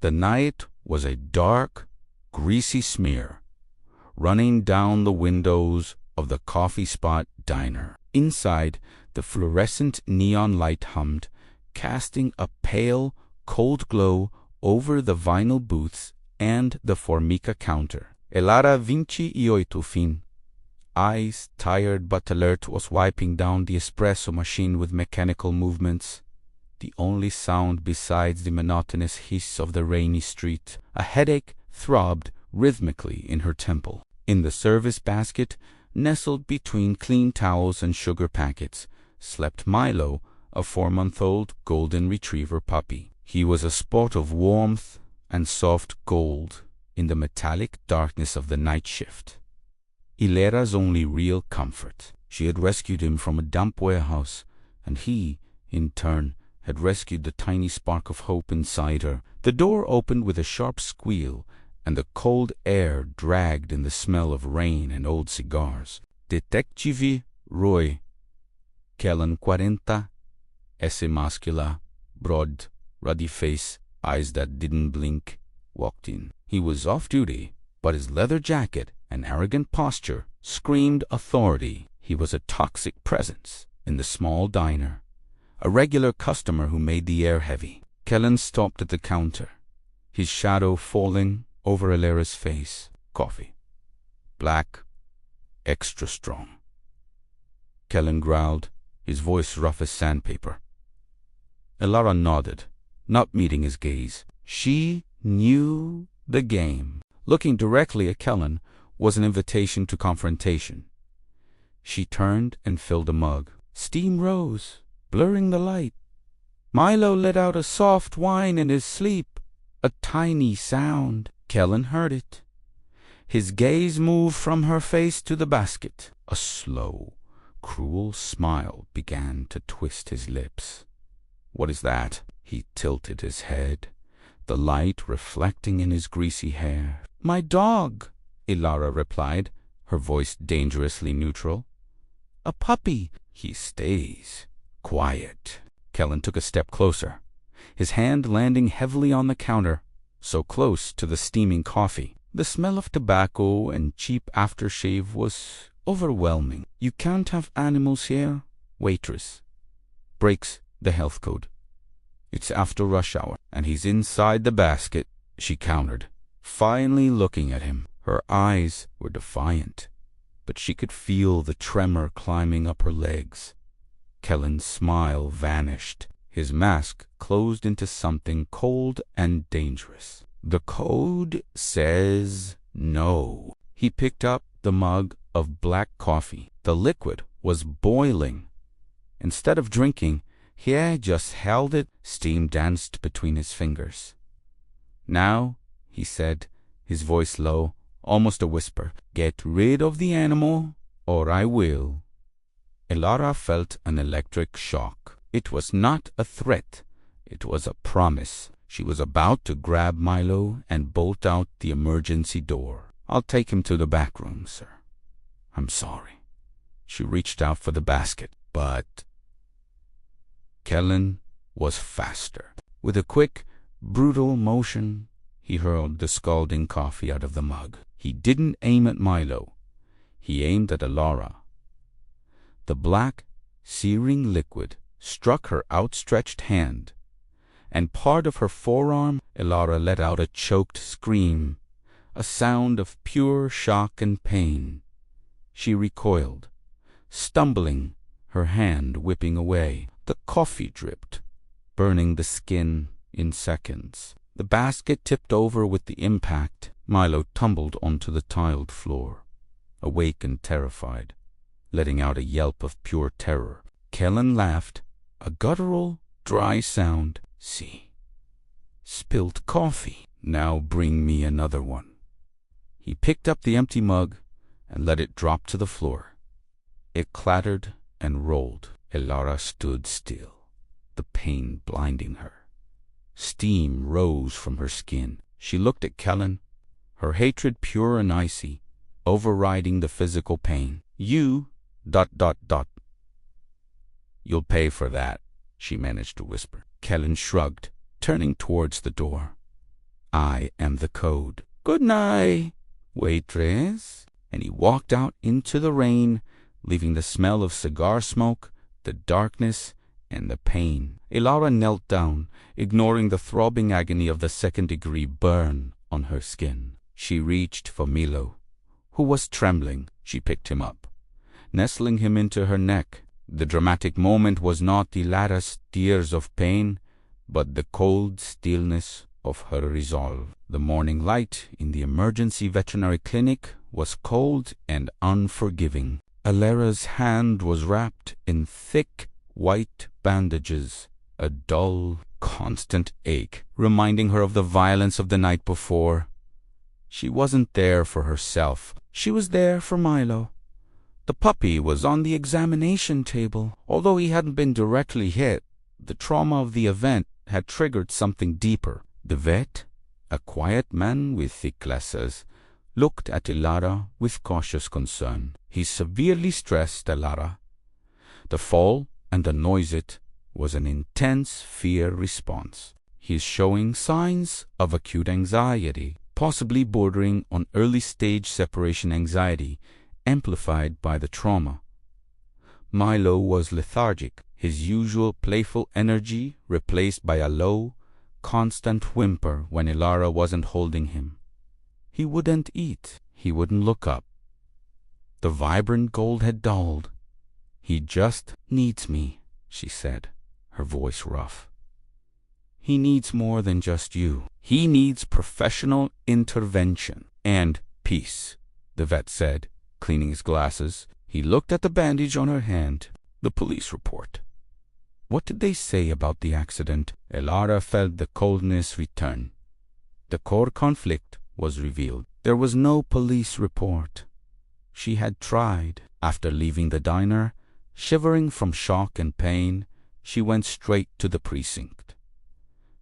The night was a dark, greasy smear running down the windows of the Coffee Spot diner. Inside, the fluorescent neon light hummed, casting a pale, cold glow over the vinyl booths and the Formica counter. Elara 28 fin. Eyes tired but alert, was wiping down the espresso machine with mechanical movements. The only sound besides the monotonous hiss of the rainy street. A headache throbbed rhythmically in her temple. In the service basket, nestled between clean towels and sugar packets, slept Milo, a 4-month-old golden retriever puppy. He was a spot of warmth and soft gold in the metallic darkness of the night shift. Ilera's only real comfort. She had rescued him from a dump warehouse, and he, in turn, had rescued the tiny spark of hope inside her. The door opened with a sharp squeal, and the cold air dragged in the smell of rain and old cigars. Detective Roy, Kellen 40, S. Muscular, broad, ruddy face, eyes that didn't blink, walked in. He was off duty, but his leather jacket and arrogant posture screamed authority. He was a toxic presence in the small diner, a regular customer who made the air heavy. Kellen stopped at the counter, his shadow falling over Ilera's face. Coffee. Black, extra strong. Kellen growled, his voice rough as sandpaper. Ilera nodded, not meeting his gaze. She knew the game. Looking directly at Kellen was an invitation to confrontation. She turned and filled a mug. Steam rose, blurring the light. Milo let out a soft whine in his sleep, a tiny sound. Kellen heard it. His gaze moved from her face to the basket. A slow, cruel smile began to twist his lips. What is that? He tilted his head, the light reflecting in his greasy hair. My dog, Ilera replied, her voice dangerously neutral. A puppy. He stays quiet. Kellen took a step closer, his hand landing heavily on the counter, so close to the steaming coffee. The smell of tobacco and cheap aftershave was overwhelming. You can't have animals here, Waitress. Breaks the health code. It's after rush hour, and he's inside the basket, she countered, finally looking at him. Her eyes were defiant, but she could feel the tremor climbing up her legs. Kellen's smile vanished. His mask closed into something cold and dangerous. The code says no. He picked up the mug of black coffee. The liquid was boiling. Instead of drinking, he just held it. Steam danced between his fingers. Now, he said, his voice low, almost a whisper, get rid of the animal, or I will. Ilera felt an electric shock. It was not a threat. It was a promise. She was about to grab Milo and bolt out the emergency door. I'll take him to the back room, sir. I'm sorry. She reached out for the basket, but Kellen was faster. With a quick, brutal motion, he hurled the scalding coffee out of the mug. He didn't aim at Milo. He aimed at Ilera. The black, searing liquid struck her outstretched hand, and part of her forearm. Ilera let out a choked scream, a sound of pure shock and pain. She recoiled, stumbling, her hand whipping away. The coffee dripped, burning the skin in seconds. The basket tipped over with the impact. Milo tumbled onto the tiled floor, awake and terrified, letting out a yelp of pure terror. Kellen laughed, a guttural, dry sound. See, spilt coffee. Now bring me another one. He picked up the empty mug and let it drop to the floor. It clattered and rolled. Ilera stood still, the pain blinding her. Steam rose from her skin. She looked at Kellen, her hatred pure and icy, overriding the physical pain. You... ... You'll pay for that, she managed to whisper. Kellen shrugged, turning towards the door. I am the code. Good night, waitress. And he walked out into the rain, leaving the smell of cigar smoke, the darkness, and the pain. Elara knelt down, ignoring the throbbing agony of the second-degree burn on her skin. She reached for Milo, who was trembling. She picked him up, nestling him into her neck. The dramatic moment was not Elara's tears of pain, but the cold stillness of her resolve. The morning light in the emergency veterinary clinic was cold and unforgiving. Elara's hand was wrapped in thick white bandages, a dull, constant ache, reminding her of the violence of the night before. She wasn't there for herself. She was there for Milo. The puppy was on the examination table. Although he hadn't been directly hit, the trauma of the event had triggered something deeper. The vet, a quiet man with thick glasses, looked at Elara with cautious concern. He severely stressed Elara. The fall and the noise it was an intense fear response. He is showing signs of acute anxiety, possibly bordering on early-stage separation anxiety, amplified by the trauma. Milo was lethargic, his usual playful energy replaced by a low, constant whimper when Elara wasn't holding him. He wouldn't eat. He wouldn't look up. The vibrant gold had dulled. "He just needs me," she said, her voice rough. "He needs more than just you. He needs professional intervention and peace," the vet said, cleaning his glasses. He looked at the bandage on her hand. "The police report. What did they say about the accident?" Elara felt the coldness return. The core conflict was revealed. There was no police report. She had tried. After leaving the diner, shivering from shock and pain, she went straight to the precinct.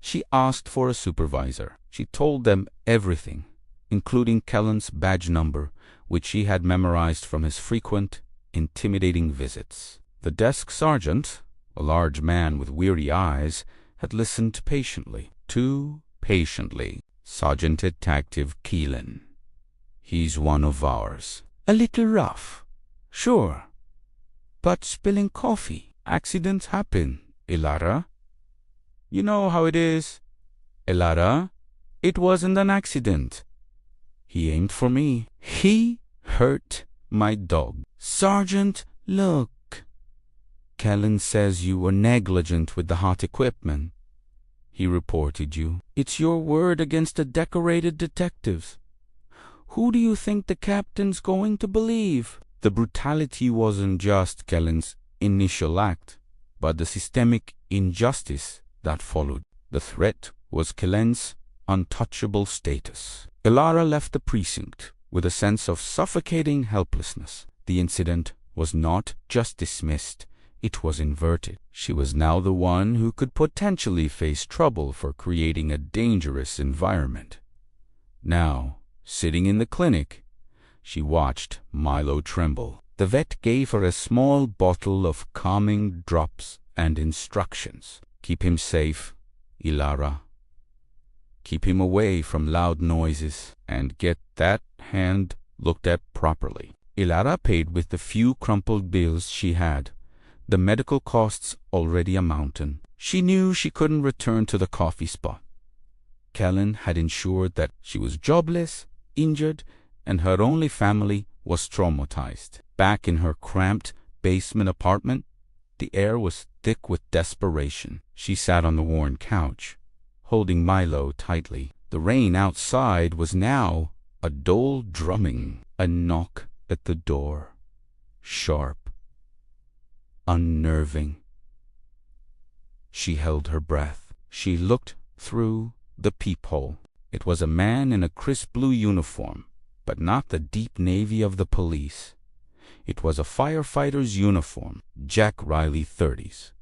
She asked for a supervisor. She told them everything, including Kellen's badge number, which she had memorized from his frequent, intimidating visits. The desk sergeant, a large man with weary eyes, had listened patiently. Too patiently. "Sergeant Detective Keelan. He's one of ours. A little rough, sure, but spilling coffee. Accidents happen, Elara. You know how it is. Elara, it wasn't an accident. He aimed for me. He hurt my dog. Sergeant, look. Kellen says you were negligent with the hot equipment. He reported you. It's your word against the decorated detectives. Who do you think the captain's going to believe?" The brutality wasn't just Kellen's initial act, but the systemic injustice that followed. The threat was Kellen's untouchable status. Elara left the precinct with a sense of suffocating helplessness. The incident was not just dismissed, it was inverted. She was now the one who could potentially face trouble for creating a dangerous environment. Now, sitting in the clinic, she watched Milo tremble. The vet gave her a small bottle of calming drops and instructions. "Keep him safe, Elara. Keep him away from loud noises, and get that hand looked at properly." Elara paid with the few crumpled bills she had, the medical costs already a mountain. She knew she couldn't return to the coffee spot. Kellen had ensured that she was jobless, injured, and her only family was traumatized. Back in her cramped basement apartment, the air was thick with desperation. She sat on the worn couch, holding Milo tightly. The rain outside was now a dull drumming. A knock at the door. Sharp. Unnerving. She held her breath. She looked through the peephole. It was a man in a crisp blue uniform, but not the deep navy of the police. It was a firefighter's uniform. Jack Riley, 30s.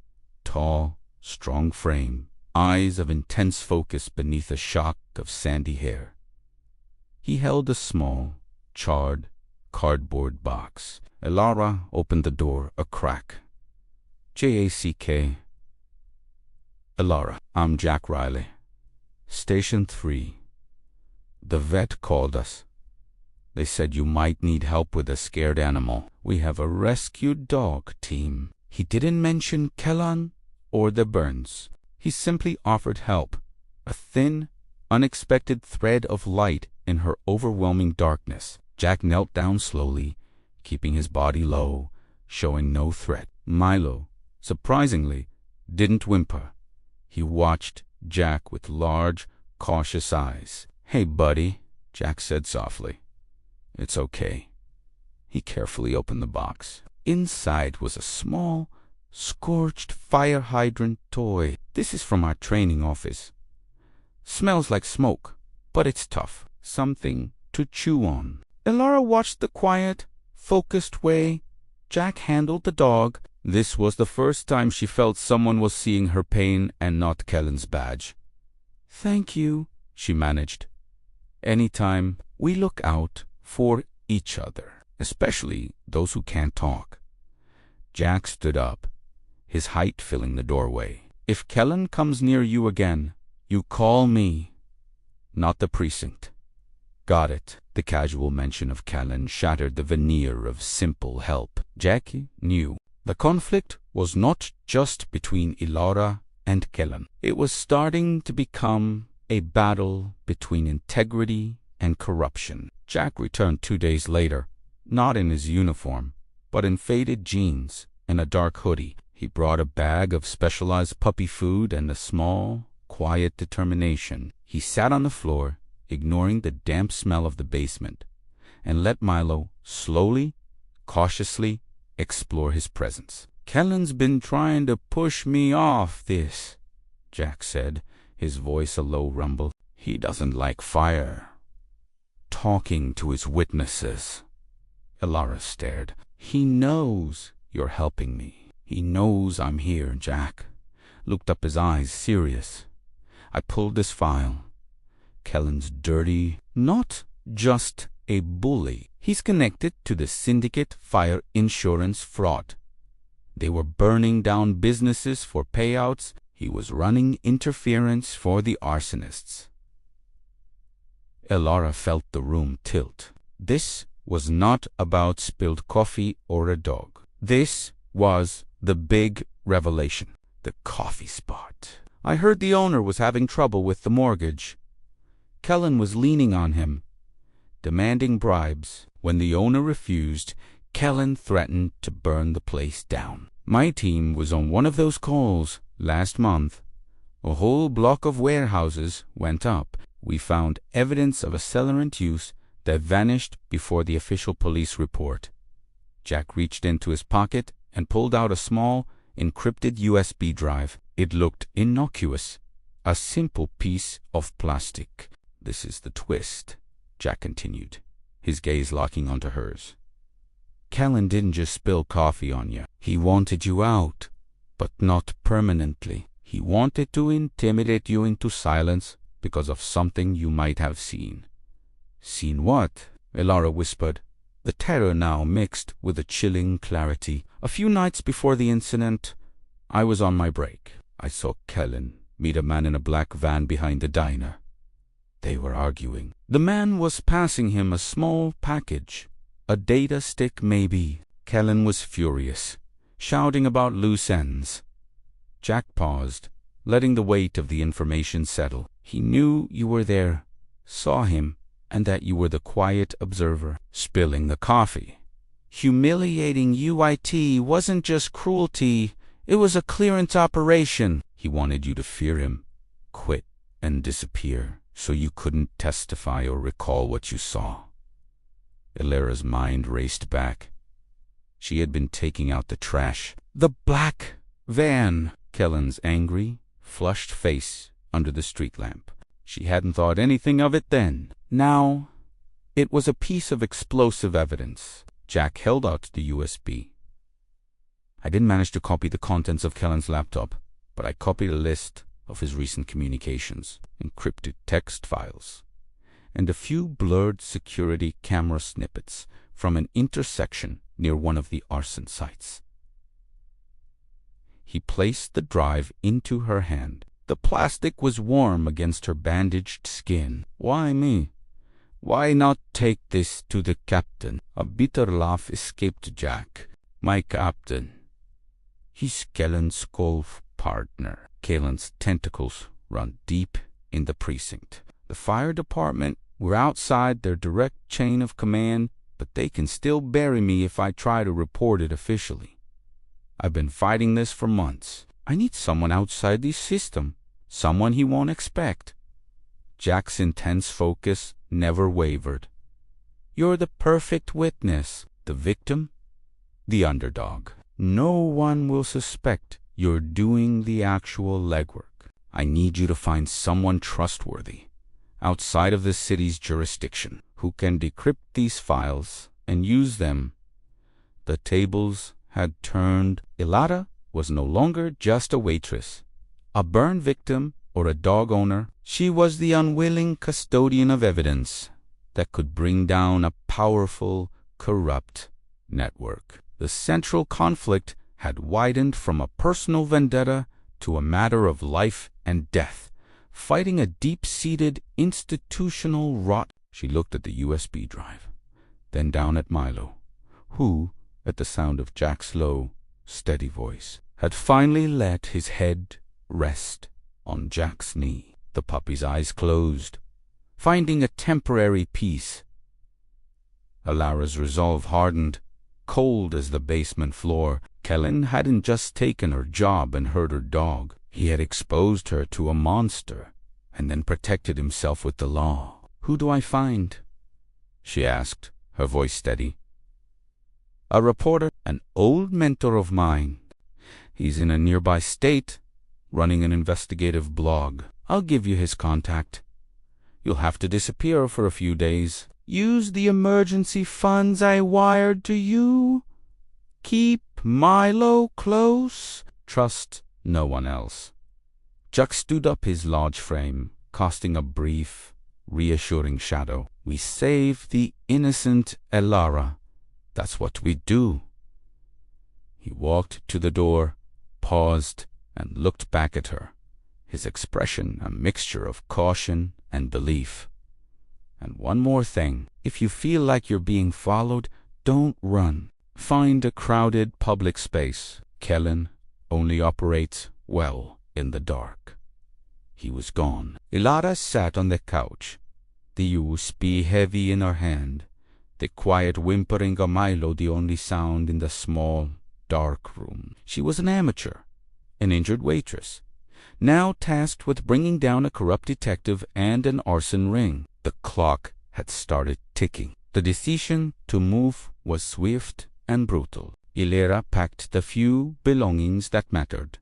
Tall, strong frame, eyes of intense focus beneath a shock of sandy hair. He held a small, charred, cardboard box. Elara opened the door a crack. Jack. Elara, I'm Jack Riley. Station 3. The vet called us. They said you might need help with a scared animal. We have a rescue dog team. He didn't mention Kellan or the burns. He simply offered help, a thin, unexpected thread of light in her overwhelming darkness. Jack knelt down slowly, keeping his body low, showing no threat. Milo, surprisingly, didn't whimper. He watched Jack with large, cautious eyes. "Hey, buddy," Jack said softly. "It's okay." He carefully opened the box. Inside was a small, scorched fire hydrant toy. "This is from our training office. Smells like smoke, but it's tough. Something to chew on." Elara watched the quiet, focused way Jack handled the dog. This was the first time she felt someone was seeing her pain and not Kellan's badge. "Thank you," she managed. "Anytime, we look out for each other, especially those who can't talk." Jack stood up, his height filling the doorway. "If Kellan comes near you again, you call me, not the precinct." "Got it." The casual mention of Kellan shattered the veneer of simple help. Jackie knew the conflict was not just between Elara and Kellan. It was starting to become a battle between integrity and corruption. Jack returned 2 days later, not in his uniform, but in faded jeans and a dark hoodie. He brought a bag of specialized puppy food and a small, quiet determination. He sat on the floor, ignoring the damp smell of the basement, and let Milo slowly, cautiously explore his presence. "Kellan's been trying to push me off this," Jack said, his voice a low rumble. "He doesn't like fire. Talking to his witnesses." Elara stared. "He knows you're helping me. He knows I'm here," Jack looked up, his eyes serious. "I pulled this file. Kellan's dirty, not just a bully. He's connected to the syndicate fire insurance fraud. They were burning down businesses for payouts. He was running interference for the arsonists." Elara felt the room tilt. This was not about spilled coffee or a dog. This was the big revelation. The coffee spot. "I heard the owner was having trouble with the mortgage. Kellan was leaning on him, demanding bribes. When the owner refused, Kellan threatened to burn the place down. My team was on one of those calls last month. A whole block of warehouses went up. We found evidence of accelerant use that vanished before the official police report." Jack reached into his pocket and pulled out a small, encrypted USB drive. It looked innocuous, a simple piece of plastic. "This is the twist," Jack continued, his gaze locking onto hers. "Kellan didn't just spill coffee on you. He wanted you out, but not permanently. He wanted to intimidate you into silence because of something you might have seen." "Seen what?" Elara whispered, the terror now mixed with a chilling clarity. "A few nights before the incident, I was on my break. I saw Kellan meet a man in a black van behind the diner. They were arguing. The man was passing him a small package, a data stick maybe. Kellan was furious, shouting about loose ends." Jack paused, letting the weight of the information settle. "He knew you were there, saw him, and that you were the quiet observer. Spilling the coffee, humiliating UIT wasn't just cruelty, it was a clearance operation. He wanted you to fear him, quit, and disappear, so you couldn't testify or recall what you saw." Elara's mind raced back. She had been taking out the trash. "The black van!" Kellan's angry, flushed face under the street lamp. She hadn't thought anything of it then. Now, it was a piece of explosive evidence. Jack held out the USB. "I didn't manage to copy the contents of Kellan's laptop, but I copied a list of his recent communications, encrypted text files, and a few blurred security camera snippets from an intersection near one of the arson sites." He placed the drive into her hand. The plastic was warm against her bandaged skin. "Why me?" Why not take this to the captain? A bitter laugh escaped Jack. My captain. He's Kellen's golf partner. Kellen's tentacles run deep in the precinct. The fire department were outside their direct chain of command, but they can still bury me if I try to report it officially. I've been fighting this for months. I need someone outside the system, someone he won't expect. Jack's intense focus never wavered. You're the perfect witness. The victim? The underdog. No one will suspect you're doing the actual legwork. I need you to find someone trustworthy, outside of the city's jurisdiction, who can decrypt these files and use them. The tables had turned. Ilara was no longer just a waitress, a burn victim, or a dog owner. She was the unwilling custodian of evidence that could bring down a powerful, corrupt network. The central conflict had widened from a personal vendetta to a matter of life and death, fighting a deep-seated institutional rot. She looked at the USB drive, then down at Milo, who, at the sound of Jack's low, steady voice, had finally let his head rest on Jack's knee. The puppy's eyes closed, finding a temporary peace. Ilara's resolve hardened, cold as the basement floor. Kellen hadn't just taken her job and hurt her dog. He had exposed her to a monster and then protected himself with the law. Who do I find? She asked, her voice steady. A reporter, an old mentor of mine. He's in a nearby state, running an investigative blog. I'll give you his contact. You'll have to disappear for a few days. Use the emergency funds I wired to you. Keep Milo close. Trust no one else. Jack stood up his large frame, casting a brief, reassuring shadow. We save the innocent Ilara. That's what we do. He walked to the door, paused, and looked back at her, his expression a mixture of caution and belief. And one more thing. If you feel like you're being followed, don't run. Find a crowded public space. Kellen only operates well in the dark. He was gone. Ilara sat on the couch, the USB heavy in her hand, the quiet whimpering of Milo the only sound in the small, dark room. She was an amateur, an injured waitress, now tasked with bringing down a corrupt detective and an arson ring. The clock had started ticking. The decision to move was swift and brutal. Ilara packed the few belongings that mattered.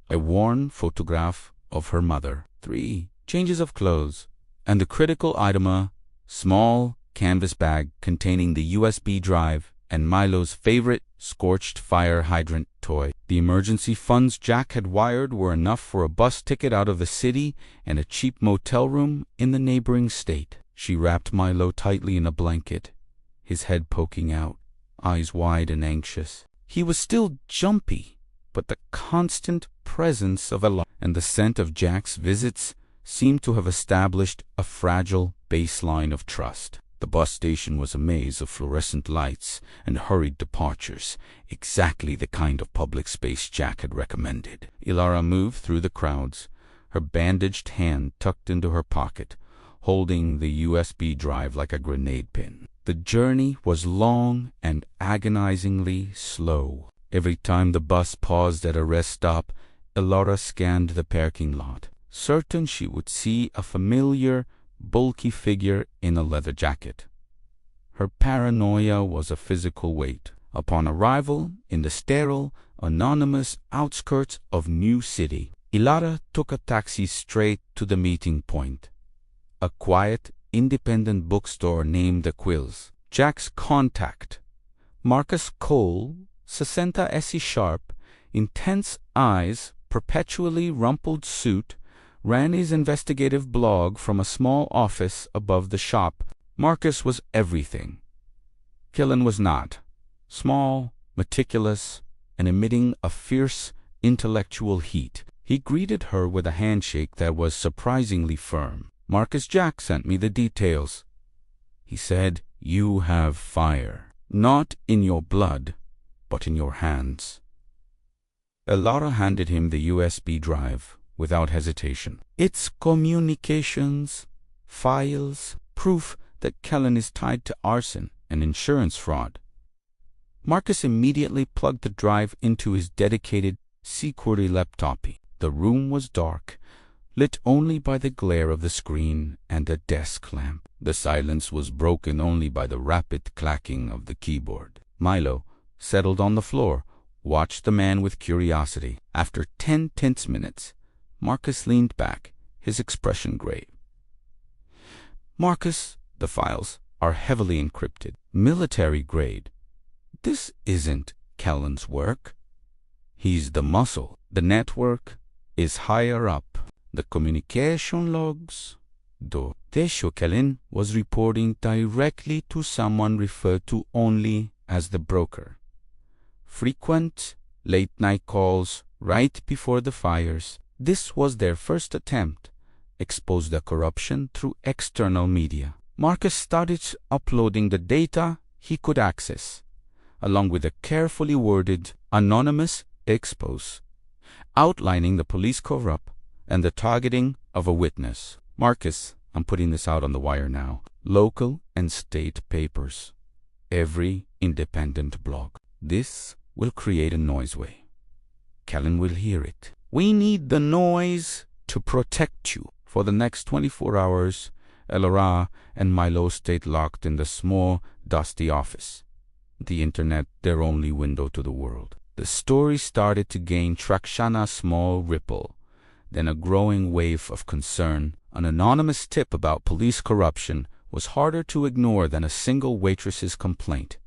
A worn photograph of her mother, 3 changes of clothes, and the critical item, a small canvas bag containing the USB drive and Milo's favorite scorched fire hydrant toy. The emergency funds Jack had wired were enough for a bus ticket out of the city and a cheap motel room in the neighboring state. She wrapped Milo tightly in a blanket, his head poking out, eyes wide and anxious. He was still jumpy, but the constant presence of Ilara and the scent of Jack's visits seemed to have established a fragile baseline of trust. The bus station was a maze of fluorescent lights and hurried departures, exactly the kind of public space Jack had recommended. Ilara moved through the crowds, her bandaged hand tucked into her pocket, holding the USB drive like a grenade pin. The journey was long and agonizingly slow. Every time the bus paused at a rest stop, Ilara scanned the parking lot, certain she would see a familiar, bulky figure in a leather jacket. Her paranoia was a physical weight. Upon arrival in the sterile, anonymous outskirts of New City, Ilara took a taxi straight to the meeting point, a quiet, independent bookstore named The Quills. Jack's contact, Marcus Cole, 60 SE sharp, intense eyes, perpetually rumpled suit, ran his investigative blog from a small office above the shop. Marcus was everything. Kellen was not. Small, meticulous, and emitting a fierce intellectual heat. He greeted her with a handshake that was surprisingly firm. Marcus Jack sent me the details. He said, "You have fire, not in your blood, but in your hands." Elara handed him the USB drive without hesitation. "It's communications, files, proof that Kellen is tied to arson and insurance fraud." Marcus immediately plugged the drive into his dedicated security laptop. The room was dark, lit only by the glare of the screen and a desk lamp. The silence was broken only by the rapid clacking of the keyboard. Milo, settled on the floor, watched the man with curiosity. After 10 tense minutes, Marcus leaned back, his expression grave. "Marcus, the files are heavily encrypted, military grade. This isn't Kellen's work. He's the muscle. The network is higher up. The communication logs, though, they show Kellen was reporting directly to someone referred to only as the broker. Frequent late-night calls right before the fires. This was their first attempt. Expose the corruption through external media." Marcus started uploading the data he could access, along with a carefully worded, anonymous expose, outlining the police cover-up and the targeting of a witness. "Marcus, I'm putting this out on the wire now. Local and state papers. Every independent blog. This will create a noise wave. Kellen will hear it. We need the noise to protect you." For the next 24 hours, Elara and Milo stayed locked in the small, dusty office. The internet, their only window to the world. The story started to gain traction, a small ripple, then a growing wave of concern. An anonymous tip about police corruption was harder to ignore than a single waitress's complaint.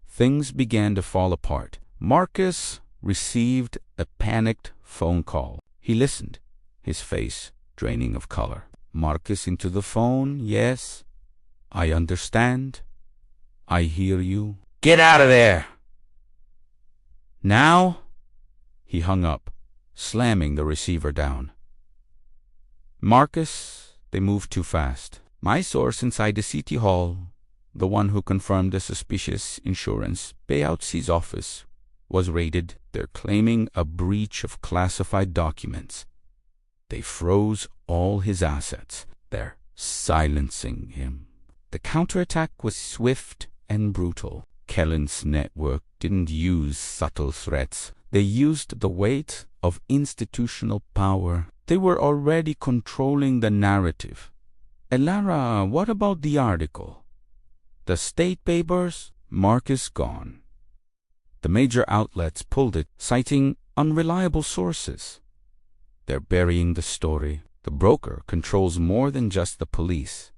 Things began to fall apart. Marcus received a panicked phone call. He listened, his face draining of color. Marcus into the phone. "Yes, I understand. I hear you. Get out of there." "Now?" He hung up, slamming the receiver down. "Marcus, they moved too fast. My source inside the City Hall, the one who confirmed the suspicious insurance payouts office, was raided. They're claiming a breach of classified documents. They froze all his assets. They're silencing him." The counterattack was swift and brutal. Kellen's network didn't use subtle threats. They used the weight of institutional power. They were already controlling the narrative. "Elara, what about the article? The state papers?" Marcus gone. The major outlets pulled it, citing unreliable sources. They're burying the story. The broker controls more than just the police.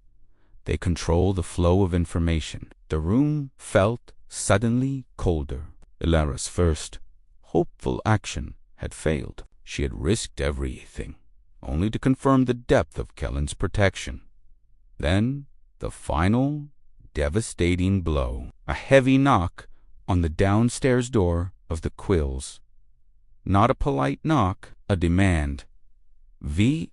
They control the flow of information. The room felt suddenly colder. Elara's first, hopeful action had failed. She had risked everything, only to confirm the depth of Kellen's protection. Then, the final, devastating blow. A heavy knock on the downstairs door of the Quills. Not a polite knock, a demand. VOICEOS.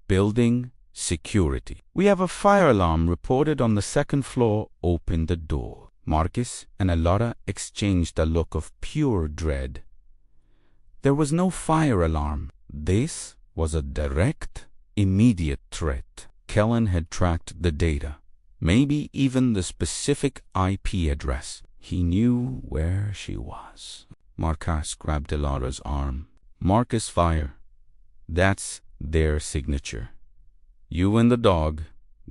Building security. "We have a fire alarm reported on the second floor." Opened the door. Marcus and Elara exchanged a look of pure dread. There was no fire alarm. This was a direct, immediate threat. Kellen had tracked the data, maybe even the specific IP address. He knew where she was. Marcus grabbed Elara's arm. "Marcus Fire. That's their signature. You and the dog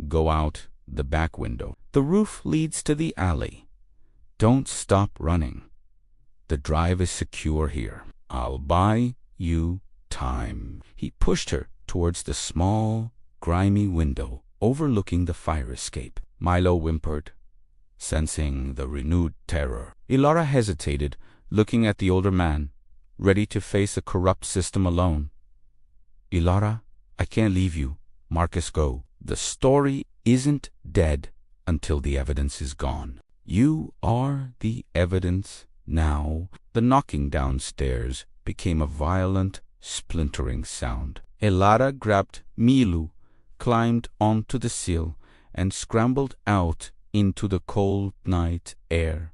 go out the back window. The roof leads to the alley. Don't stop running. The drive is secure here. I'll buy you time." He pushed her towards the small, grimy window overlooking the fire escape. Milo whimpered, sensing the renewed terror. Elara hesitated, looking at the older man, ready to face a corrupt system alone. "Elara, I can't leave you. Marcus, go. The story isn't dead until the evidence is gone. You are the evidence now." The knocking downstairs became a violent, splintering sound. Elara grabbed Milu, climbed onto the sill and scrambled out into the cold night air,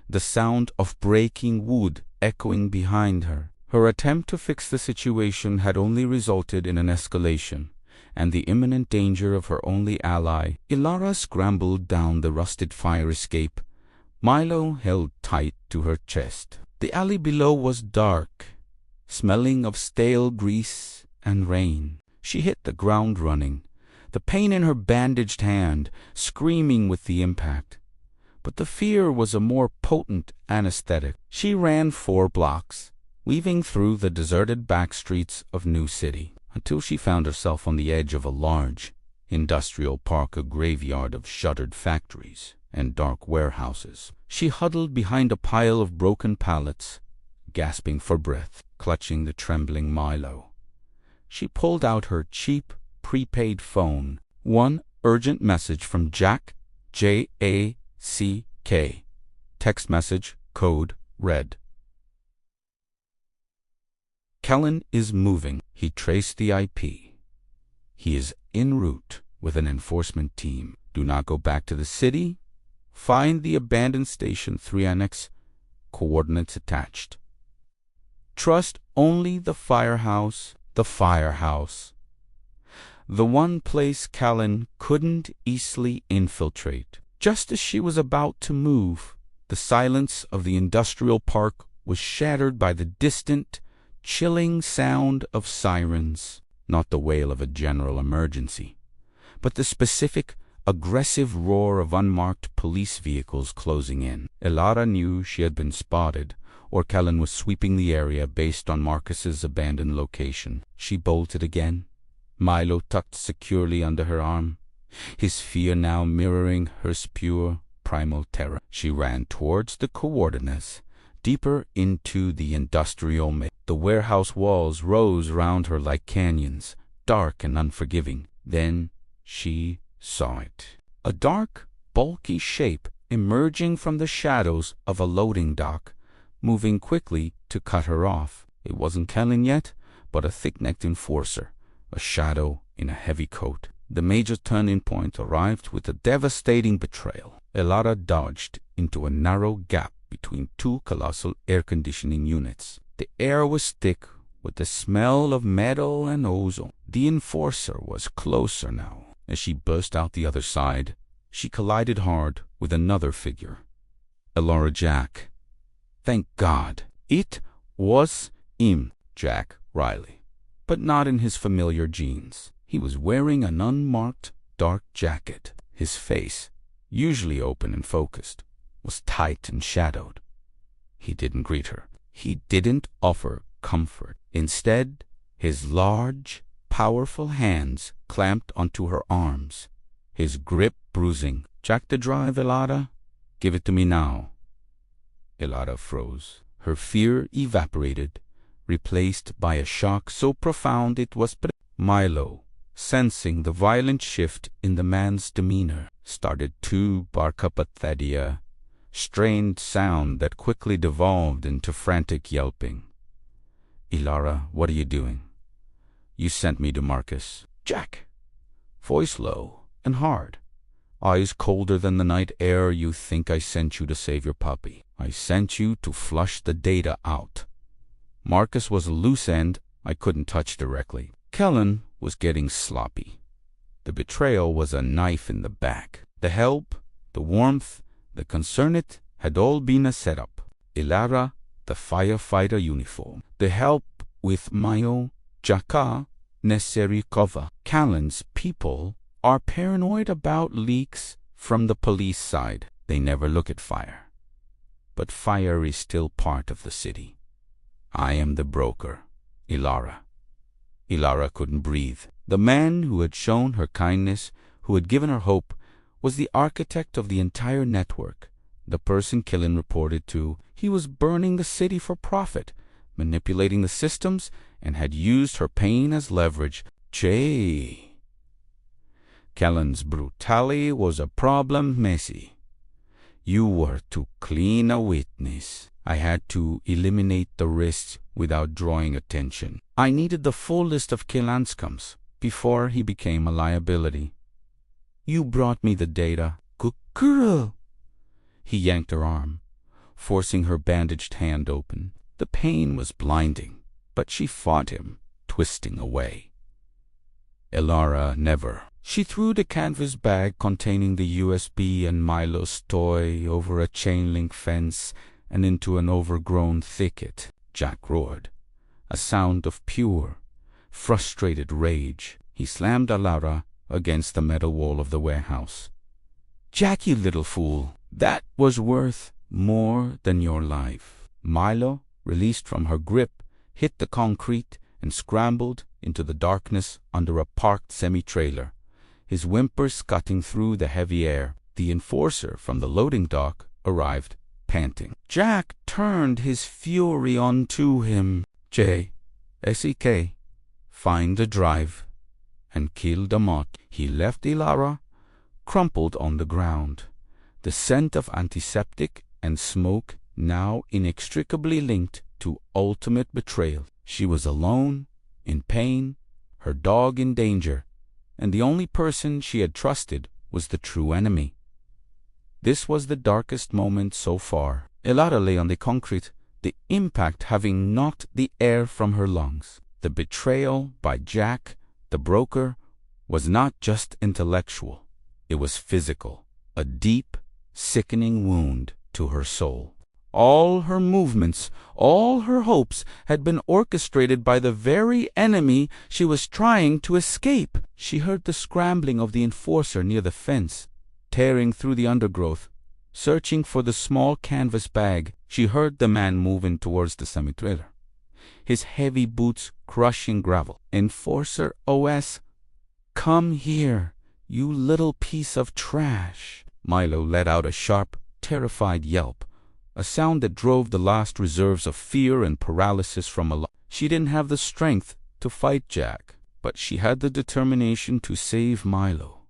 the sound of breaking wood echoing behind her. Her attempt to fix the situation had only resulted in an escalation, and the imminent danger of her only ally. Ilara scrambled down the rusted fire escape, Milo held tight to her chest. The alley below was dark, smelling of stale grease and rain. She hit the ground running, the pain in her bandaged hand screaming with the impact. But the fear was a more potent anesthetic. She ran 4 blocks, weaving through the deserted back streets of New City, until she found herself on the edge of a large industrial park, a graveyard of shuttered factories and dark warehouses. She huddled behind a pile of broken pallets, gasping for breath, clutching the trembling Milo. She pulled out her cheap, prepaid phone. One urgent message from Jack, J-A-C-K. Text message, code red. Kellen is moving. He traced the IP. He is en route with an enforcement team. Do not go back to the city. Find the abandoned Station 3 Annex. Coordinates attached. Trust only the firehouse. The firehouse. The one place Kellen couldn't easily infiltrate. Just as she was about to move, the silence of the industrial park was shattered by the distant, chilling sound of sirens. Not the wail of a general emergency, but the specific, aggressive roar of unmarked police vehicles closing in. Ilara knew she had been spotted, or Kellen was sweeping the area based on Marcus's abandoned location. She bolted again, Milo tucked securely under her arm, his fear now mirroring her pure, primal terror. She ran towards the coordinates, deeper into the industrial mist. The warehouse walls rose round her like canyons, dark and unforgiving. Then she saw it. A dark, bulky shape emerging from the shadows of a loading dock, moving quickly to cut her off. It wasn't Kellen yet, but a thick-necked enforcer, a shadow in a heavy coat. The major turning point arrived with a devastating betrayal. Ilara dodged into a narrow gap between 2 colossal air-conditioning units. The air was thick with the smell of metal and ozone. The enforcer was closer now. As she burst out the other side, she collided hard with another figure. Ilara Jack. Thank God. It was him, Jack Riley, but not in his familiar jeans. He was wearing an unmarked dark jacket. His face, usually open and focused, was tight and shadowed. He didn't greet her. He didn't offer comfort. Instead, his large, powerful hands clamped onto her arms, his grip bruising. Jack the drive, Ilara? Give it to me now. Ilara froze. Her fear evaporated, replaced by a shock so profound it was Milo, sensing the violent shift in the man's demeanor, started to bark up at Thaddeus, strained sound that quickly devolved into frantic yelping. Ilara, what are you doing? You sent me to Marcus. Jack. Voice low and hard, eyes colder than the night air. You think I sent you to save your puppy. I sent you to flush the data out. Marcus was a loose end I couldn't touch directly. Kellen was getting sloppy. The betrayal was a knife in the back. The help, the warmth, the concern, it had all been a setup. Ilara, the firefighter uniform. The help with Mayo, Jaka, necessary cover. Kellen's people are paranoid about leaks from the police side. They never look at fire. But fire is still part of the city. I am the broker, Ilara. Ilara couldn't breathe. The man who had shown her kindness, who had given her hope, was the architect of the entire network, the person Kellen reported to. He was burning the city for profit, manipulating the systems, and had used her pain as leverage. Kellen's brutality was a problem, Messi. You were to clean a witness. I had to eliminate the risks without drawing attention. I needed the full list of kill outcomes before he became a liability. "You brought me the data. Good girl." He yanked her arm, forcing her bandaged hand open. The pain was blinding, but she fought him, twisting away. Elara never. She threw the canvas bag containing the USB and Milo's toy over a chain-link fence and into an overgrown thicket. Jack roared, a sound of pure, frustrated rage. He slammed Elara against the metal wall of the warehouse. "Jack, you little fool, that was worth more than your life." Milo, released from her grip, hit the concrete and scrambled into the darkness under a parked semi-trailer, his whimpers cutting through the heavy air. The enforcer from the loading dock arrived, panting. Jack turned his fury onto him. J.S.E.K. Find the drive and kill Damot. He left Elara crumpled on the ground, the scent of antiseptic and smoke now inextricably linked to ultimate betrayal. She was alone, in pain, her dog in danger, and the only person she had trusted was the true enemy. This was the darkest moment so far. Elara lay on the concrete, the impact having knocked the air from her lungs. The betrayal by Jack, the broker, was not just intellectual. It was physical, a deep, sickening wound to her soul. All her movements, all her hopes had been orchestrated by the very enemy she was trying to escape. She heard the scrambling of the enforcer near the fence, tearing through the undergrowth, searching for the small canvas bag. She heard the man moving towards the semi-trailer, his heavy boots crushing gravel. "Enforcer OS, come here, you little piece of trash." Milo let out a sharp, terrified yelp, a sound that drove the last reserves of fear and paralysis from Elara. She didn't have the strength to fight Jack, but she had the determination to save Milo.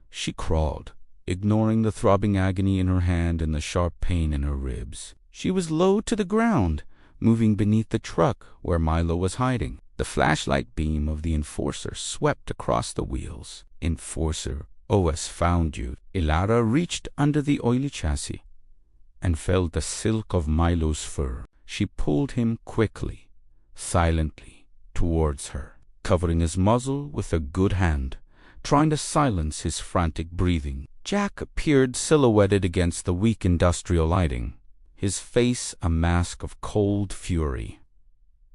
She crawled, ignoring the throbbing agony in her hand and the sharp pain in her ribs. She was low to the ground, moving beneath the truck where Milo was hiding. The flashlight beam of the enforcer swept across the wheels. "Enforcer OS found you." Elara reached under the oily chassis and felt the silk of Milo's fur. She pulled him quickly, silently, towards her, covering his muzzle with a good hand, trying to silence his frantic breathing. Jack appeared silhouetted against the weak industrial lighting, his face a mask of cold fury.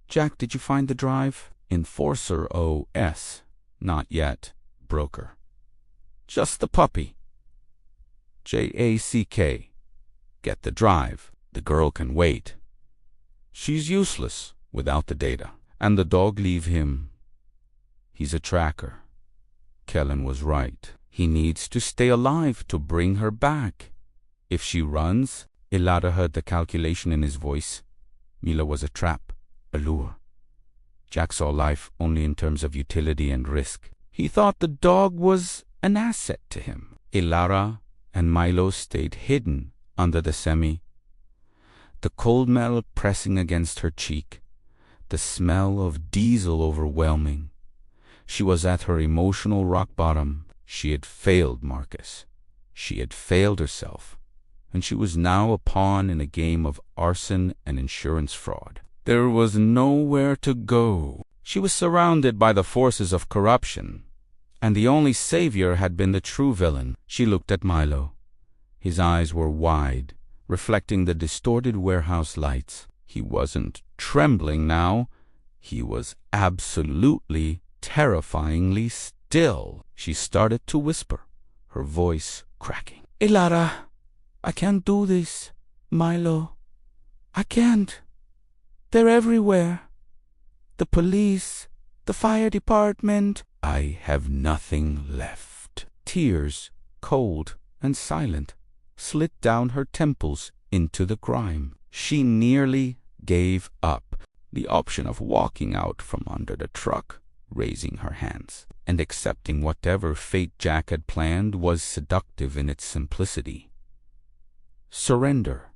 "Jack, did you find the drive?" "Enforcer OS, not yet, broker. Just the puppy." "JACK. Get the drive. The girl can wait. She's useless without the data. And the dog leave him. He's a tracker." Kellen was right. He needs to stay alive to bring her back. If she runs, Elara heard the calculation in his voice. Mila was a trap, a lure. Jack saw life only in terms of utility and risk. He thought the dog was an asset to him. Elara and Milo stayed hidden under the semi, the cold metal pressing against her cheek, the smell of diesel overwhelming. She was at her emotional rock bottom. She had failed Marcus. She had failed herself, and she was now a pawn in a game of arson and insurance fraud. There was nowhere to go. She was surrounded by the forces of corruption, and the only savior had been the true villain. She looked at Milo. His eyes were wide, reflecting the distorted warehouse lights. He wasn't trembling now. He was absolutely, terrifyingly still. She started to whisper, her voice cracking. "Elara, I can't do this. Milo, I can't. They're everywhere. The police, the fire department." "I have nothing left." Tears, cold and silent, slid down her temples into the grime. She nearly gave up the option of walking out from under the truck, raising her hands, and accepting whatever fate Jack had planned was seductive in its simplicity. Surrender.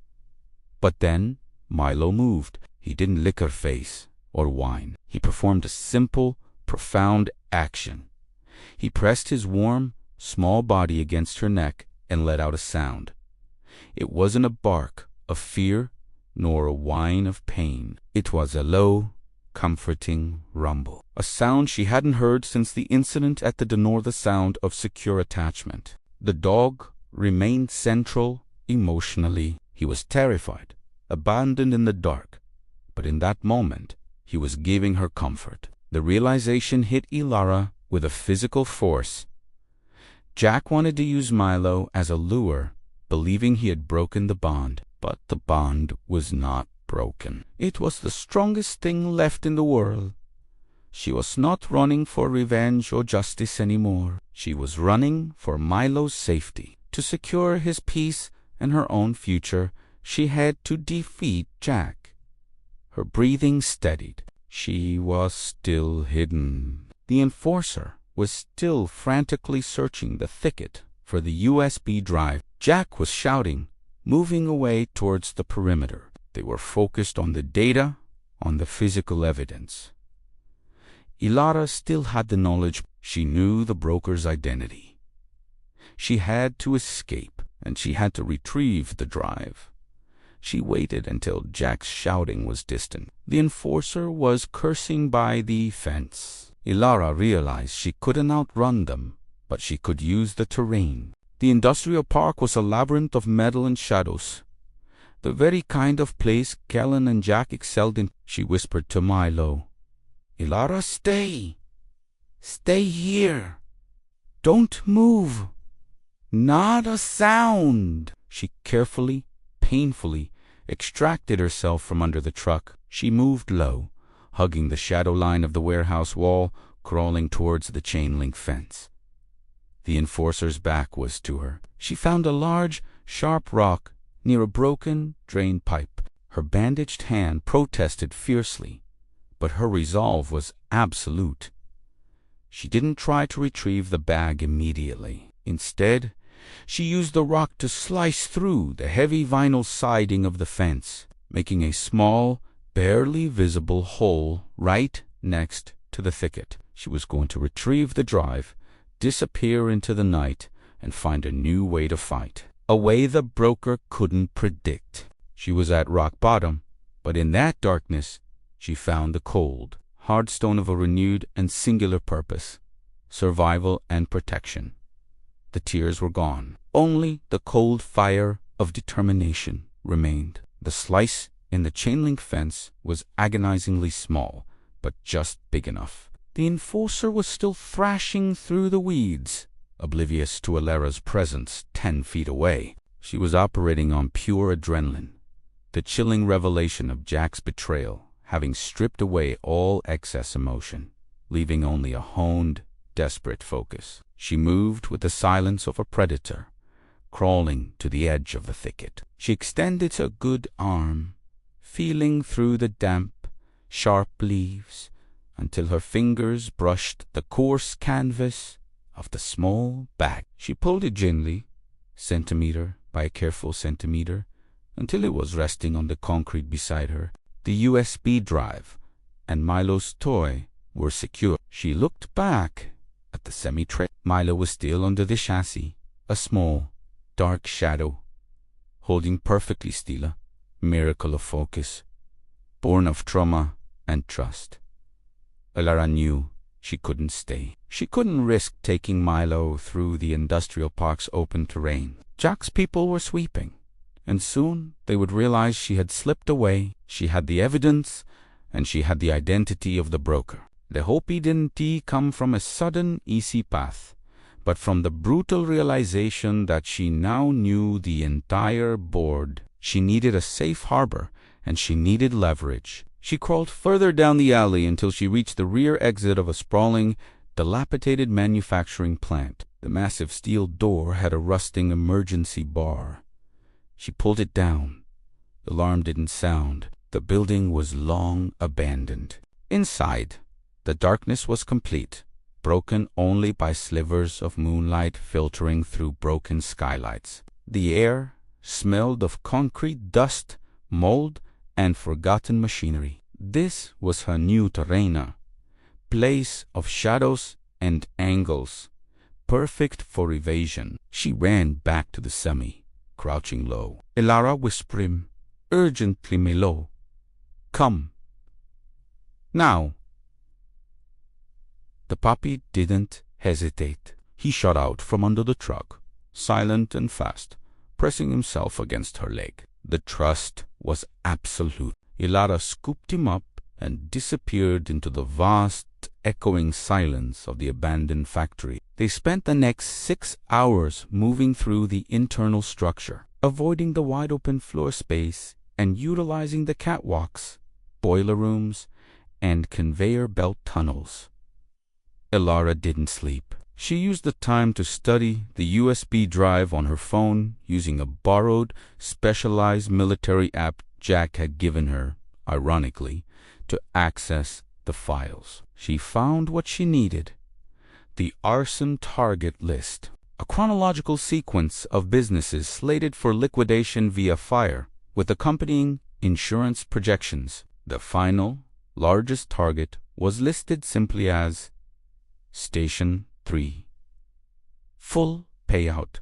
But then Milo moved. He didn't lick her face or whine. He performed a simple, profound action. He pressed his warm, small body against her neck and let out a sound. It wasn't a bark of fear nor a whine of pain. It was a low, comforting rumble, a sound she hadn't heard since the incident at the door, the sound of secure attachment. The dog remained central emotionally. He was terrified, abandoned in the dark, but in that moment he was giving her comfort. The realization hit Ilara with a physical force. Jack wanted to use Milo as a lure, believing he had broken the bond, but the bond was not broken. It was the strongest thing left in the world. She was not running for revenge or justice anymore. She was running for Milo's safety. To secure his peace and her own future, she had to defeat Jack. Her breathing steadied. She was still hidden. The enforcer was still frantically searching the thicket for the USB drive. Jack was shouting, moving away towards the perimeter. They were focused on the data, on the physical evidence. Ilara still had the knowledge. She knew the broker's identity. She had to escape, and she had to retrieve the drive. She waited until Jack's shouting was distant. The enforcer was cursing by the fence. Ilara realized she couldn't outrun them, but she could use the terrain. The industrial park was a labyrinth of metal and shadows, the very kind of place Kellen and Jack excelled in. She whispered to Milo, "Ilara, stay! Stay here! Don't move! Not a sound!" She carefully, painfully, extracted herself from under the truck. She moved low, hugging the shadow line of the warehouse wall, crawling towards the chain-link fence. The enforcer's back was to her. She found a large, sharp rock near a broken drain pipe. Her bandaged hand protested fiercely, but her resolve was absolute. She didn't try to retrieve the bag immediately. Instead, she used the rock to slice through the heavy vinyl siding of the fence, making a small, barely visible hole right next to the thicket. She was going to retrieve the drive, disappear into the night, and find a new way to fight. A way the broker couldn't predict. She was at rock bottom, but in that darkness, she found the cold, hard stone of a renewed and singular purpose, survival and protection. The tears were gone. Only the cold fire of determination remained. The slice in the chain-link fence was agonizingly small, but just big enough. The enforcer was still thrashing through the weeds, oblivious to Ilara's presence 10 feet away. She was operating on pure adrenaline, the chilling revelation of Jack's betrayal having stripped away all excess emotion, leaving only a honed, desperate focus. She moved with the silence of a predator, crawling to the edge of the thicket. She extended a good arm, feeling through the damp, sharp leaves until her fingers brushed the coarse canvas of the small bag. She pulled it gently, centimeter by a careful centimeter, until it was resting on the concrete beside her. The USB drive and Milo's toy were secure. She looked back at the semi-tray. Milo was still under the chassis, a small, dark shadow, holding perfectly still, a miracle of focus, born of trauma and trust. Ilara knew she couldn't stay. She couldn't risk taking Milo through the industrial park's open terrain. Jack's people were sweeping, and soon they would realize she had slipped away. She had the evidence, and she had the identity of the broker. The hope didn't come from a sudden, easy path, but from the brutal realization that she now knew the entire board. She needed a safe harbor, and she needed leverage. She crawled further down the alley until she reached the rear exit of a sprawling, dilapidated manufacturing plant. The massive steel door had a rusting emergency bar. She pulled it down. The alarm didn't sound. The building was long abandoned. Inside, the darkness was complete, broken only by slivers of moonlight filtering through broken skylights. The air smelled of concrete dust, mold, and forgotten machinery. This was her new terrain, place of shadows and angles, perfect for evasion. She ran back to the semi, crouching low. Elara whispered him, urgently low, "Come. Now." The puppy didn't hesitate. He shot out from under the truck, silent and fast, pressing himself against her leg. The trust was absolute. Elara scooped him up and disappeared into the vast, echoing silence of the abandoned factory. They spent the next 6 hours moving through the internal structure, avoiding the wide-open floor space and utilizing the catwalks, boiler rooms, and conveyor belt tunnels. Elara didn't sleep. She used the time to study the USB drive on her phone using a borrowed, specialized military app Jack had given her, ironically, to access the files. She found what she needed: the arson target list, a chronological sequence of businesses slated for liquidation via fire, with accompanying insurance projections. The final, largest target was listed simply as Station 3. Full payout.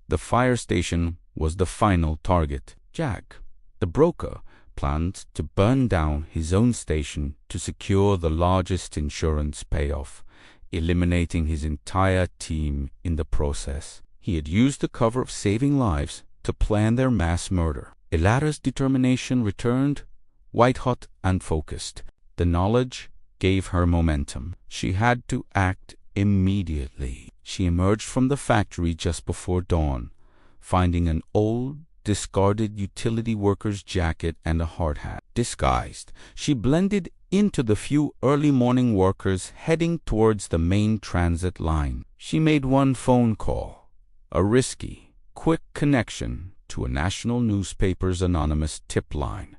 The fire station was the final target. Jack, the broker, planned to burn down his own station to secure the largest insurance payoff, eliminating his entire team in the process. He had used the cover of saving lives to plan their mass murder. Elara's determination returned, white-hot and focused. The knowledge gave her momentum. She had to act immediately. She emerged from the factory just before dawn, finding an old, discarded utility worker's jacket and a hard hat. Disguised, she blended into the few early morning workers heading towards the main transit line. She made one phone call, a risky, quick connection to a national newspaper's anonymous tip line.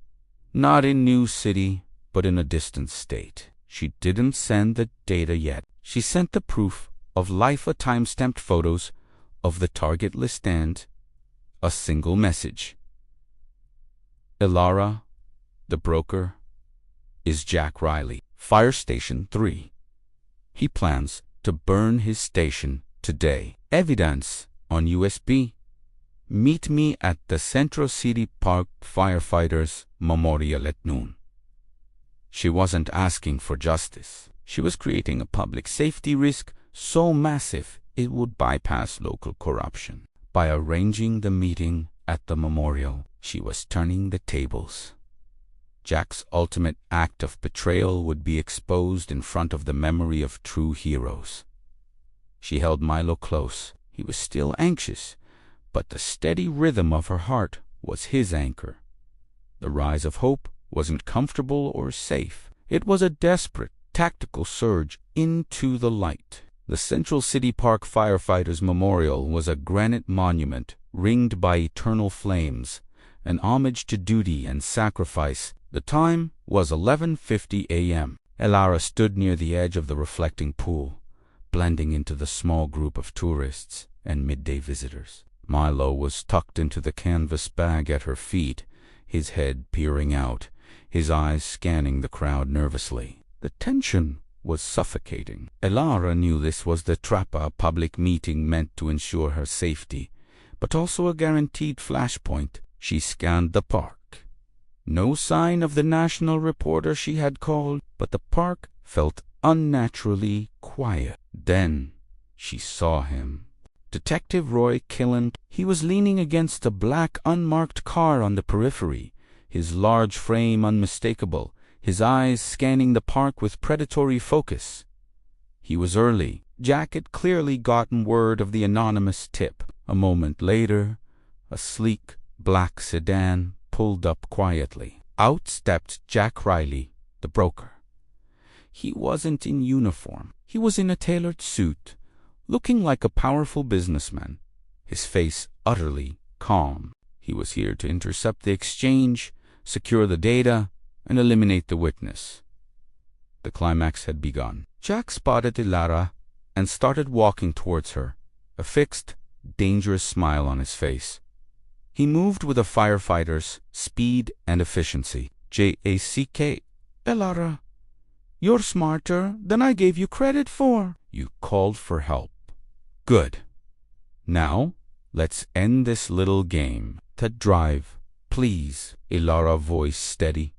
Not in New City, but in a distant state. She didn't send the data yet. She sent the proof of time-stamped photos of the target list and a single message. Elara, the broker, is Jack Riley. Fire Station 3. He plans to burn his station today. Evidence on USB. Meet me at the Central City Park Firefighters Memorial at noon. She wasn't asking for justice. She was creating a public safety risk so massive it would bypass local corruption. By arranging the meeting at the memorial, she was turning the tables. Jack's ultimate act of betrayal would be exposed in front of the memory of true heroes. She held Milo close. He was still anxious, but the steady rhythm of her heart was his anchor. The rise of hope wasn't comfortable or safe. It was a desperate, tactical surge into the light. The Central City Park Firefighters Memorial was a granite monument ringed by eternal flames, an homage to duty and sacrifice. The time was 11:50 a.m. Elara stood near the edge of the reflecting pool, blending into the small group of tourists and midday visitors. Milo was tucked into the canvas bag at her feet, his head peering out, his eyes scanning the crowd nervously. The tension was suffocating. Elara knew this was the trap a public meeting meant to ensure her safety, but also a guaranteed flashpoint. She scanned the park. No sign of the national reporter she had called, but the park felt unnaturally quiet. Then she saw him. Detective Roy Killen. He was leaning against a black unmarked car on the periphery, his large frame unmistakable, his eyes scanning the park with predatory focus. He was early. Jack had clearly gotten word of the anonymous tip. A moment later, a sleek, black sedan pulled up quietly. Out stepped Jack Riley, the broker. He wasn't in uniform. He was in a tailored suit, looking like a powerful businessman, his face utterly calm. He was here to intercept the exchange, secure the data, and eliminate the witness. The climax had begun. Jack spotted Elara and started walking towards her, a fixed, dangerous smile on his face. He moved with a firefighter's speed and efficiency. Jack, Elara, You're smarter than I gave you credit for. You called for help. Good. Now, let's end this little game. Ted, drive, please. Ilara's voice steady.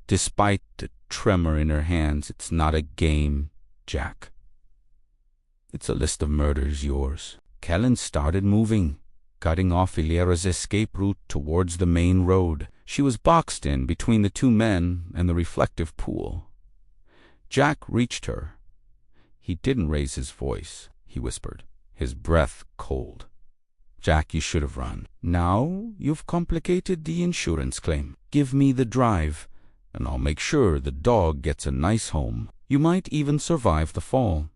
Despite the tremor in her hands, it's not a game, Jack. It's a list of murders, yours. Kellen started moving, cutting off Ilara's escape route towards the main road. She was boxed in between the two men and the reflective pool. Jack reached her. He didn't raise his voice, he whispered, his breath cold. Jack, you should have run. Now you've complicated the insurance claim. Give me the drive, and I'll make sure the dog gets a nice home. You might even survive the fall.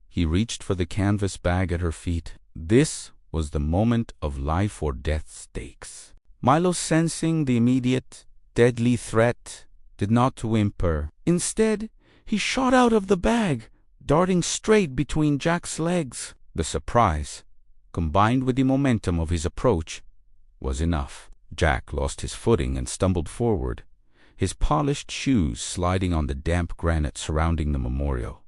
He reached for the canvas bag at her feet. This was the moment of life or death stakes. Milo, sensing the immediate, deadly threat, did not whimper. Instead, he shot out of the bag, darting straight between Jack's legs. The surprise, combined with the momentum of his approach, was enough. Jack lost his footing and stumbled forward, his polished shoes sliding on the damp granite surrounding the memorial.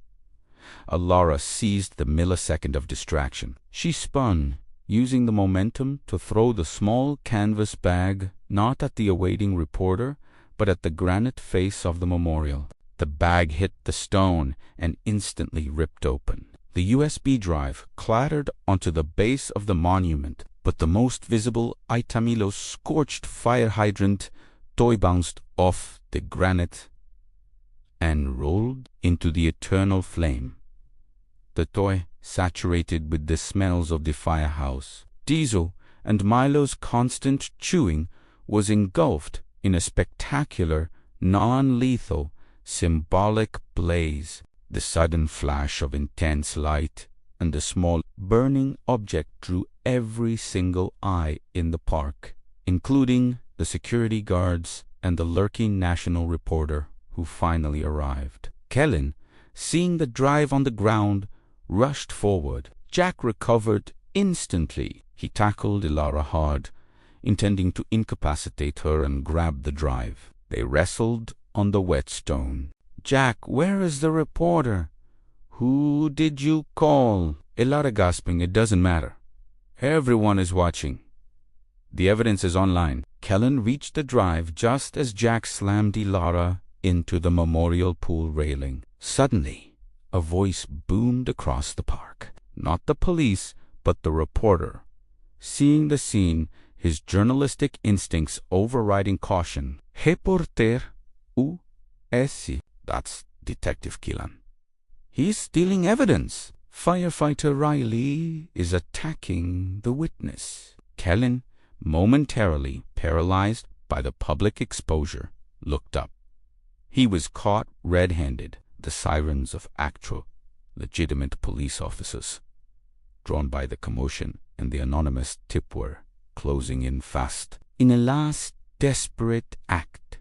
Ilara seized the millisecond of distraction. She spun, using the momentum to throw the small canvas bag not at the awaiting reporter, but at the granite face of the memorial. The bag hit the stone and instantly ripped open. The USB drive clattered onto the base of the monument, but the most visible Itamilo's scorched fire hydrant toy bounced off the granite and rolled into the eternal flame. The toy, saturated with the smells of the firehouse, diesel, and Milo's constant chewing, was engulfed in a spectacular, non-lethal, symbolic blaze. The sudden flash of intense light and the small burning object drew every single eye in the park, including the security guards and the lurking national reporter who finally arrived. Kellen, seeing the drive on the ground, rushed forward. Jack recovered instantly. He tackled Ilara hard, intending to incapacitate her, and grabbed the drive. They wrestled on the wet stone. Jack, where is the reporter? Who did you call? Ilara gasping, it doesn't matter. Everyone is watching. The evidence is online. Kellen reached the drive just as Jack slammed Ilara into the memorial pool railing. Suddenly, a voice boomed across the park. Not the police, but the reporter. Seeing the scene, his journalistic instincts overriding caution. Reporter U.S. That's Detective Killan. He's stealing evidence. Firefighter Riley is attacking the witness. Kellen, momentarily paralyzed by the public exposure, looked up. He was caught red-handed. The sirens of actual, legitimate police officers, drawn by the commotion and the anonymous tip, were closing in fast. In a last desperate act,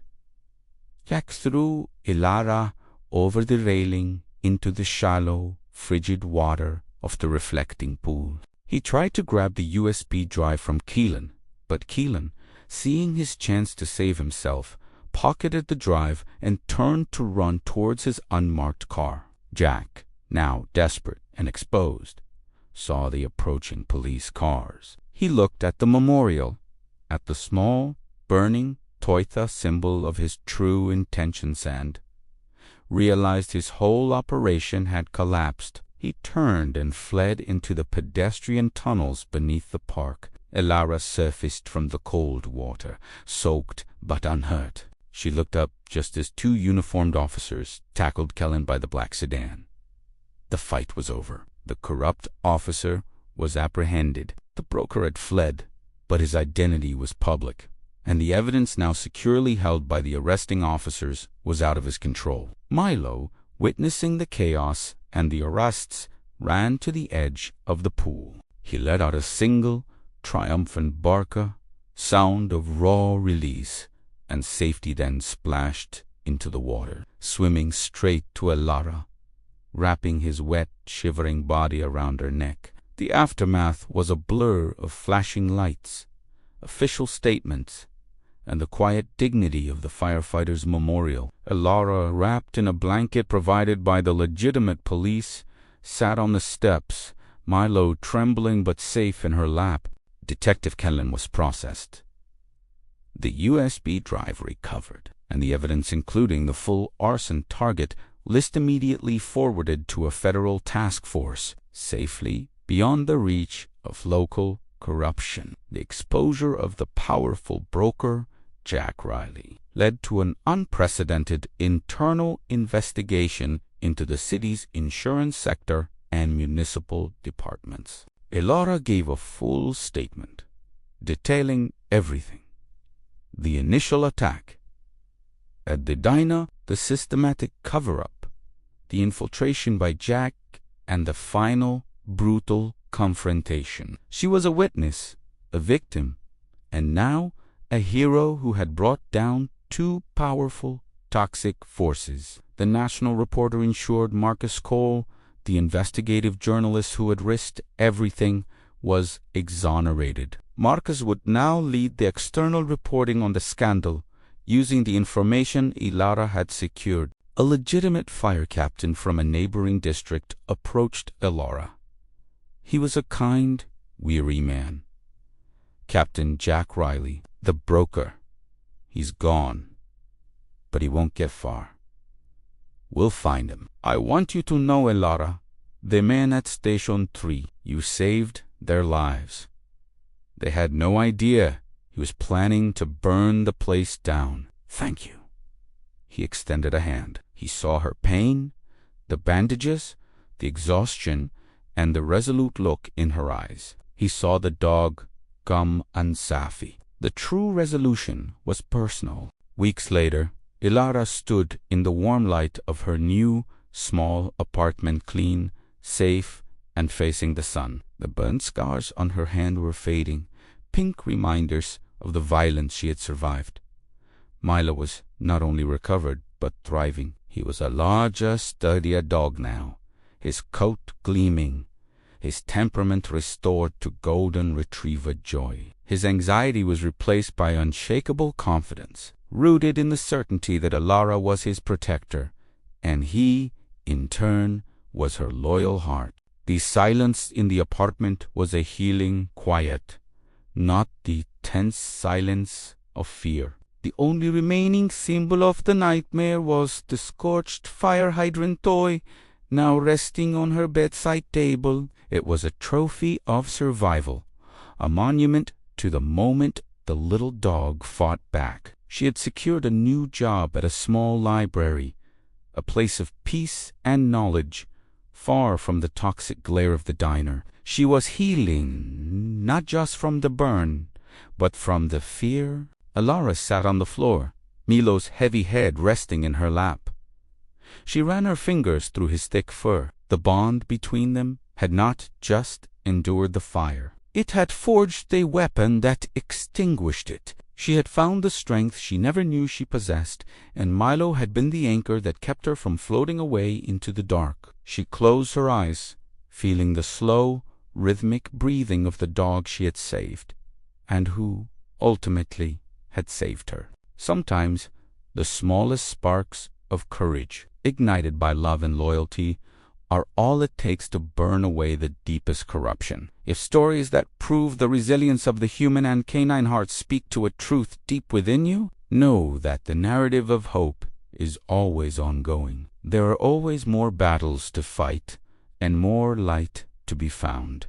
Jack threw Ilara over the railing into the shallow, frigid water of the reflecting pool. He tried to grab the USB drive from Keelan, but Keelan, seeing his chance to save himself, pocketed the drive and turned to run towards his unmarked car. Jack, now desperate and exposed, saw the approaching police cars. He looked at the memorial, at the small, burning Toitha symbol of his true intentions, and realized his whole operation had collapsed. He turned and fled into the pedestrian tunnels beneath the park. Ilara surfaced from the cold water, soaked but unhurt. She looked up just as two uniformed officers tackled Kellen by the black sedan. The fight was over. The corrupt officer was apprehended. The broker had fled, but his identity was public, and the evidence now securely held by the arresting officers was out of his control. Milo, witnessing the chaos and the arrests, ran to the edge of the pool. He let out a single, triumphant barker, sound of raw release, and safety then splashed into the water, swimming straight to Ilara, wrapping his wet, shivering body around her neck. The aftermath was a blur of flashing lights, official statements, and the quiet dignity of the firefighter's memorial. Elara, wrapped in a blanket provided by the legitimate police, sat on the steps, Milo trembling but safe in her lap. Detective Kellen was processed. The USB drive recovered, and the evidence, including the full arson target list, immediately forwarded to a federal task force, safely beyond the reach of local corruption. The exposure of the powerful broker, Jack Riley, led to an unprecedented internal investigation into the city's insurance sector and municipal departments. Elara gave a full statement, detailing everything: the initial attack at the diner, the systematic cover-up, the infiltration by Jack, and the final brutal confrontation. She was a witness, a victim, and now a hero who had brought down two powerful, toxic forces. The national reporter ensured Marcus Cole, the investigative journalist who had risked everything, was exonerated. Marcus would now lead the external reporting on the scandal, using the information Elara had secured. A legitimate fire captain from a neighboring district approached Elara. He was a kind, weary man. Captain Jack Riley, the broker. He's gone, but he won't get far. We'll find him. I want you to know, Elara, the men at Station 3, you saved their lives. They had no idea he was planning to burn the place down. Thank you. He extended a hand. He saw her pain, the bandages, the exhaustion, and the resolute look in her eyes. He saw the dog, Gum and Safi. The true resolution was personal. Weeks later, Elara stood in the warm light of her new, small apartment, clean, safe, and facing the sun. The burn scars on her hand were fading, pink reminders of the violence she had survived. Milo was not only recovered, but thriving. He was a larger, sturdier dog now, his coat gleaming, his temperament restored to golden retriever joy. His anxiety was replaced by unshakable confidence, rooted in the certainty that Elara was his protector, and he, in turn, was her loyal heart. The silence in the apartment was a healing quiet, not the tense silence of fear. The only remaining symbol of the nightmare was the scorched fire hydrant toy, now resting on her bedside table. It was a trophy of survival, a monument to the moment the little dog fought back. She had secured a new job at a small library, a place of peace and knowledge, far from the toxic glare of the diner. She was healing, not just from the burn, but from the fear. Elara sat on the floor, Milo's heavy head resting in her lap. She ran her fingers through his thick fur. The bond between them had not just endured the fire. It had forged a weapon that extinguished it. She had found the strength she never knew she possessed, and Milo had been the anchor that kept her from floating away into the dark. She closed her eyes, feeling the slow, rhythmic breathing of the dog she had saved, and who, ultimately, had saved her. Sometimes, the smallest sparks of courage, ignited by love and loyalty, are all it takes to burn away the deepest corruption. If stories that prove the resilience of the human and canine heart speak to a truth deep within you, know that the narrative of hope is always ongoing. There are always more battles to fight and more light to be found.